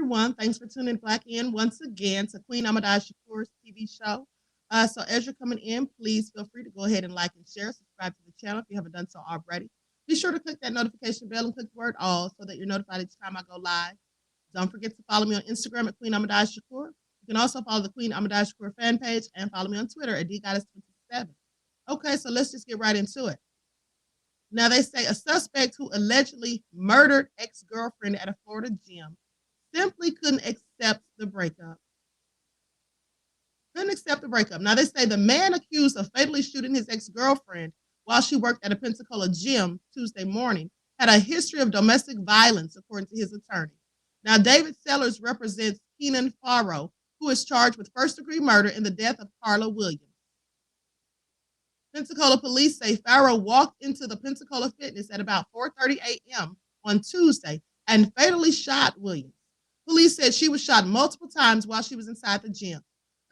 everyone. Thanks for tuning back in once again to Queen Ahmadiyyah Shakur's TV show. So as you're coming in, please feel free to go ahead and like and share, subscribe to the channel if you haven't done so already. Be sure to click that notification bell and click the word all so that you're notified each time I go live. Don't forget to follow me on Instagram at Queen Ahmadiyyah Shakur. You can also follow the Queen Ahmadiyyah Shakur fan page and follow me on Twitter at dgoddess27. Okay, so let's just get right into it. Now, they say a suspect who allegedly murdered ex-girlfriend at a Florida gym simply couldn't accept the breakup. Now, they say the man accused of fatally shooting his ex-girlfriend while she worked at a Pensacola gym Tuesday morning had a history of domestic violence, according to his attorney. Now, David Sellers represents Keenan Farrow, who is charged with first-degree murder in the death of Carla Williams. Pensacola police say Farrow walked into the Pensacola Fitness at about 4:30 a.m. on Tuesday and fatally shot Williams. Police said she was shot multiple times while she was inside the gym.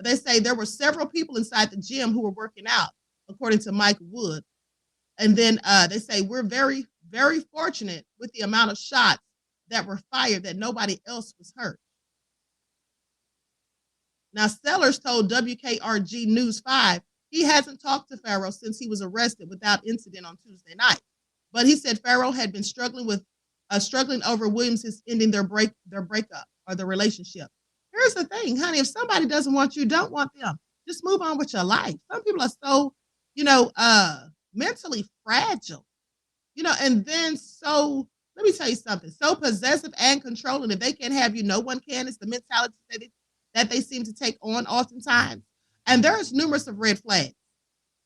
They say there were several people inside the gym who were working out, according to Mike Wood. And then they say we're very, very fortunate with the amount of shots that were fired that nobody else was hurt. Now, Sellers told WKRG News 5 he hasn't talked to Farrow since he was arrested without incident on Tuesday night. But he said Farrow had been struggling over Williams' ending their breakup or their relationship. Here's the thing, honey, if somebody doesn't want you, don't want them. Just move on with your life. Some people are so, mentally fragile, and then so, let me tell you something, so possessive and controlling. If they can't have you, no one can. It's the mentality that they seem to take on oftentimes. And there's numerous of red flags.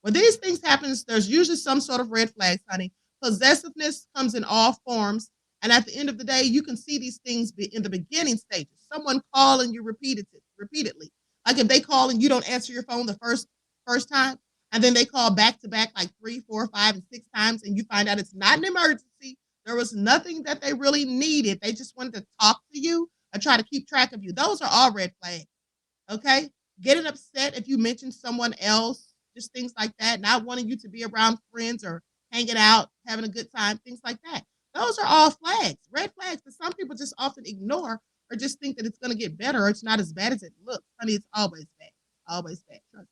When these things happen, there's usually some sort of red flags, honey. Possessiveness comes in all forms. And at the end of the day, you can see these things in the beginning stages. Someone calling you repeatedly. Like if they call and you don't answer your phone the first time, and then they call back to back like 3, 4, 5, and 6 times, and you find out it's not an emergency. There was nothing that they really needed. They just wanted to talk to you or try to keep track of you. Those are all red flags. Okay? Getting upset if you mention someone else, just things like that, not wanting you to be around friends or hanging out, having a good time, things like that. Those are all flags, red flags that some people just often ignore or just think that it's going to get better or it's not as bad as it looks. Honey, it's always bad. Always bad. Trust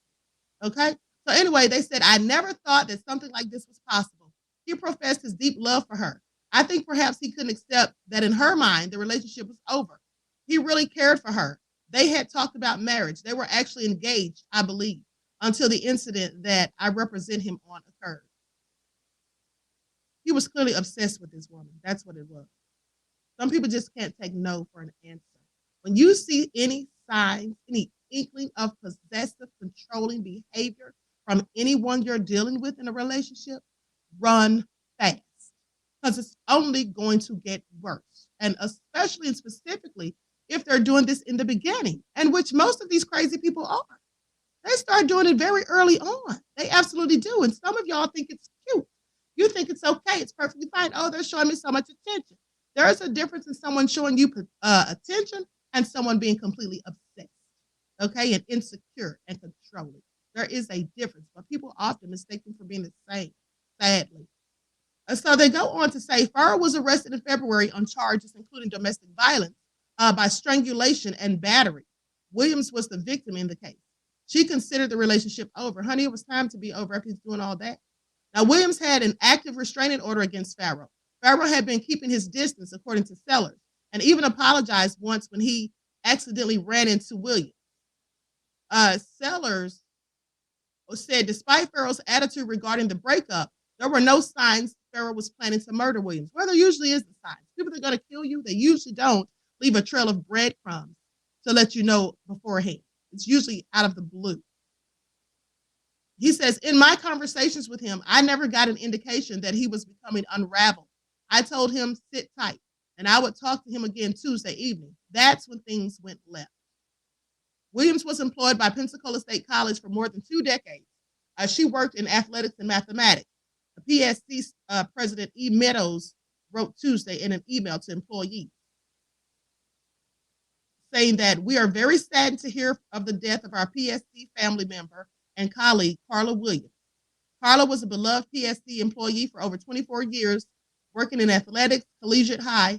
me. Okay? So anyway, they said, I never thought that something like this was possible. He professed his deep love for her. I think perhaps he couldn't accept that in her mind, the relationship was over. He really cared for her. They had talked about marriage. They were actually engaged, I believe, until the incident that I represent him on occurred. He was clearly obsessed with this woman. That's what it was. Some people just can't take no for an answer. When you see any signs, any inkling of possessive, controlling behavior from anyone you're dealing with in a relationship, run fast because it's only going to get worse. And especially and specifically, if they're doing this in the beginning, and which most of these crazy people are. They start doing it very early on. They absolutely do. And some of y'all think it's cute. You think it's okay. It's perfectly fine. Oh, they're showing me so much attention. There is a difference in someone showing you attention and someone being completely obsessed, okay, and insecure and controlling. There is a difference, but people often mistake them for being the same, sadly. So they go on to say Farrow was arrested in February on charges including domestic violence by strangulation and battery. Williams was the victim in the case. She considered the relationship over. Honey, it was time to be over after he's doing all that. Now, Williams had an active restraining order against Farrow. Farrow had been keeping his distance, according to Sellers, and even apologized once when he accidentally ran into Williams. Sellers said despite Farrow's attitude regarding the breakup, there were no signs Farrow was planning to murder Williams. Well, there usually is the signs. People that are going to kill you, they usually don't leave a trail of breadcrumbs to let you know beforehand. It's usually out of the blue. He says, in my conversations with him, I never got an indication that he was becoming unraveled. I told him, sit tight, and I would talk to him again Tuesday evening. That's when things went left. Williams was employed by Pensacola State College for more than 2 decades. She worked in athletics and mathematics. The PSC president, E. Meadows, wrote Tuesday in an email to employees, saying that we are very saddened to hear of the death of our PSC family member and colleague, Carla Williams. Carla was a beloved PSC employee for over 24 years, working in athletics, collegiate high,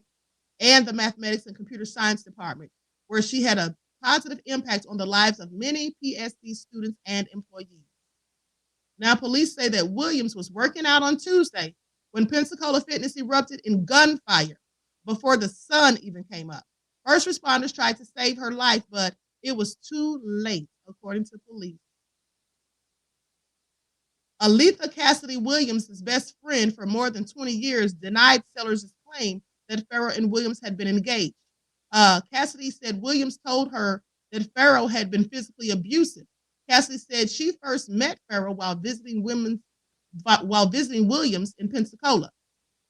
and the mathematics and computer science department, where she had a positive impact on the lives of many PSD students and employees. Now, police say that Williams was working out on Tuesday when Pensacola Fitness erupted in gunfire before the sun even came up. First responders tried to save her life, but it was too late, according to police. Aletha Cassidy Williams' best friend for more than 20 years denied Sellers' claim that Farrell and Williams had been engaged. Cassidy said Williams told her that Farrell had been physically abusive. Cassidy said she first met Farrell while visiting Williams in Pensacola.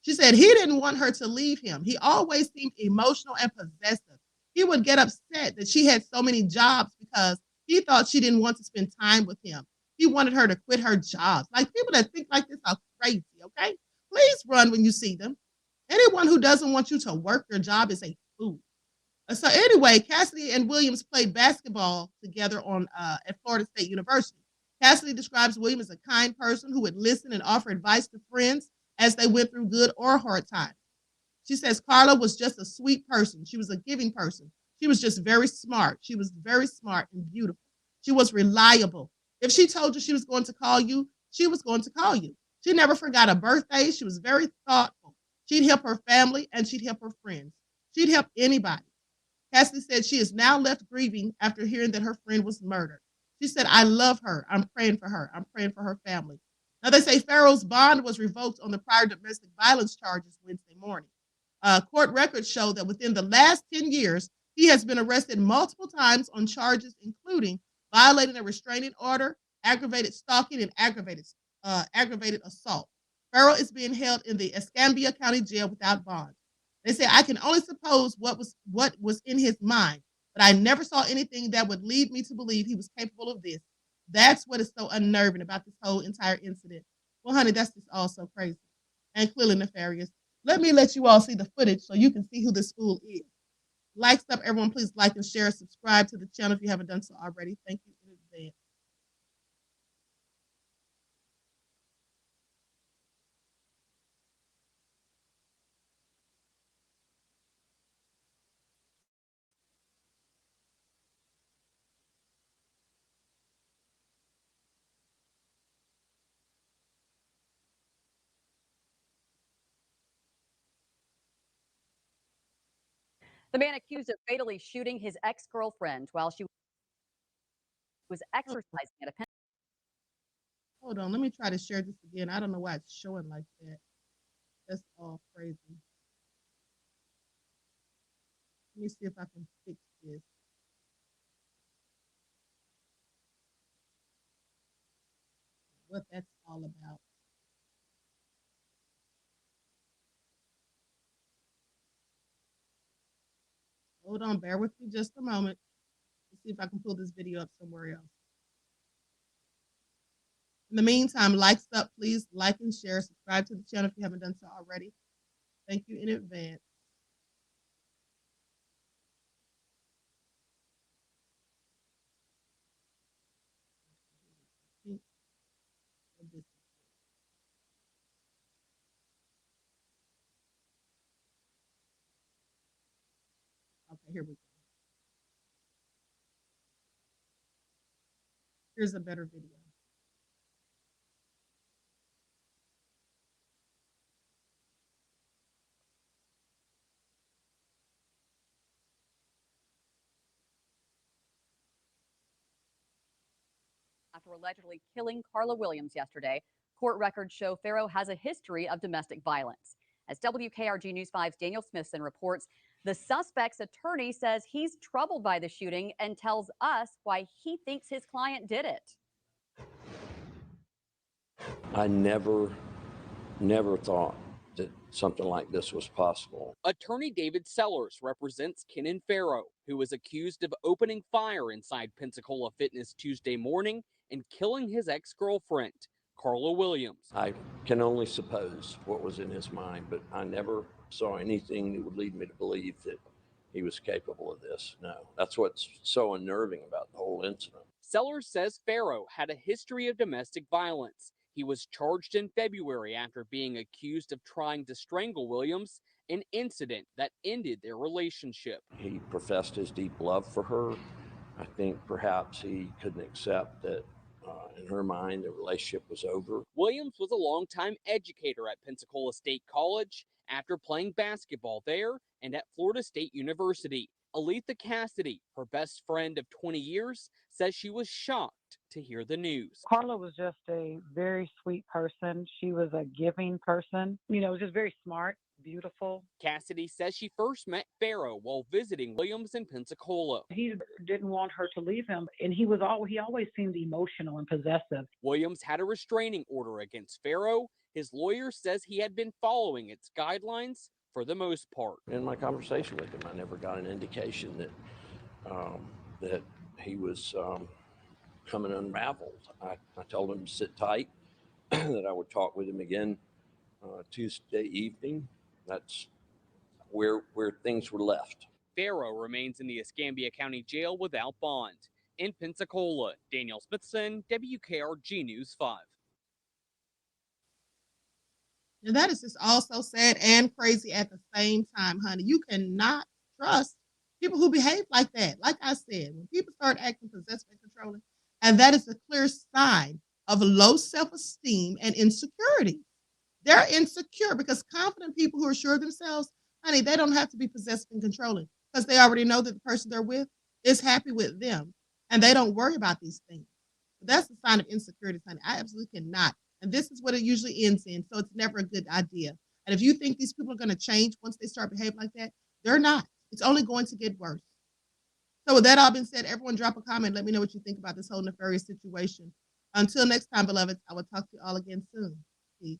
She said he didn't want her to leave him. He always seemed emotional and possessive. He would get upset that she had so many jobs because he thought she didn't want to spend time with him. He wanted her to quit her jobs. Like, people that think like this are crazy, okay? Please run when you see them. Anyone who doesn't want you to work your job is a fool. So anyway, Cassidy and Williams played basketball together at Florida State University. Cassidy describes Williams as a kind person who would listen and offer advice to friends as they went through good or hard times. She says Carla was just a sweet person. She was a giving person. She was just very smart. She was very smart and beautiful. She was reliable. If she told you she was going to call you, she was going to call you. She never forgot a birthday. She was very thoughtful. She'd help her family and she'd help her friends. She'd help anybody. Cassidy said she is now left grieving after hearing that her friend was murdered. She said, I love her. I'm praying for her. I'm praying for her family. Now, they say Farrell's bond was revoked on the prior domestic violence charges Wednesday morning. Court records show that within the last 10 years, he has been arrested multiple times on charges including violating a restraining order, aggravated stalking, and aggravated assault. Farrell is being held in the Escambia County Jail without bond. They say, I can only suppose what was in his mind, but I never saw anything that would lead me to believe he was capable of this. That's what is so unnerving about this whole entire incident. Well, honey, that's just all so crazy and clearly nefarious. Let me let you all see the footage so you can see who this fool is. Like stuff, everyone, please like and share, subscribe to the channel if you haven't done so already. Thank you in advance. The man accused of fatally shooting his ex-girlfriend while she was exercising at a pen. Hold on, let me try to share this again. I don't know why it's showing like that. That's all crazy. Let me see if I can fix this. What that's all about. Hold on, bear with me just a moment. Let's see if I can pull this video up somewhere else. In the meantime, like stuff, please like and share, subscribe to the channel if you haven't done so already. Thank you in advance. Okay, here we go. Here's a better video. After allegedly killing Carla Williams yesterday, court records show Farrow has a history of domestic violence. As WKRG News 5's Daniel Smithson reports, the suspect's attorney says he's troubled by the shooting and tells us why he thinks his client did it. I never thought that something like this was possible. Attorney David Sellers represents Kenan Farrow, who was accused of opening fire inside Pensacola Fitness Tuesday morning and killing his ex-girlfriend, Carla Williams. I can only suppose what was in his mind, but I never saw anything that would lead me to believe that he was capable of this. No, that's what's so unnerving about the whole incident. Sellers says Farrow had a history of domestic violence. He was charged in February after being accused of trying to strangle Williams an incident that ended their relationship. He professed his deep love for her. I think perhaps he couldn't accept that in her mind the relationship was over. Williams was a longtime educator at Pensacola State College after playing basketball there and at Florida State University. Aletha Cassidy, her best friend of 20 years, says she was shocked to hear the news. Carla was just a very sweet person. She was a giving person, just very smart, beautiful. Cassidy says she first met Farrow while visiting Williams in Pensacola. He didn't want her to leave him, and he always seemed emotional and possessive. Williams had a restraining order against Farrow. His lawyer says he had been following its guidelines for the most part. In my conversation with him, I never got an indication that that he was coming unraveled. I told him to sit tight, that I would talk with him again Tuesday evening. That's where things were left. Farrow remains in the Escambia County Jail without bond. In Pensacola, Daniel Smithson, WKRG News 5. And that is just also sad and crazy at the same time, honey. You cannot trust people who behave like that. Like I said, when people start acting possessive and controlling, and that is a clear sign of low self-esteem and insecurity. They're insecure because confident people who are sure of themselves, honey, they don't have to be possessive and controlling because they already know that the person they're with is happy with them and they don't worry about these things. That's the sign of insecurity, honey. I absolutely cannot. And this is what it usually ends in. So it's never a good idea. And if you think these people are going to change once they start behaving like that, they're not. It's only going to get worse. So with that all being said, everyone drop a comment. Let me know what you think about this whole nefarious situation. Until next time, beloveds, I will talk to you all again soon. Peace.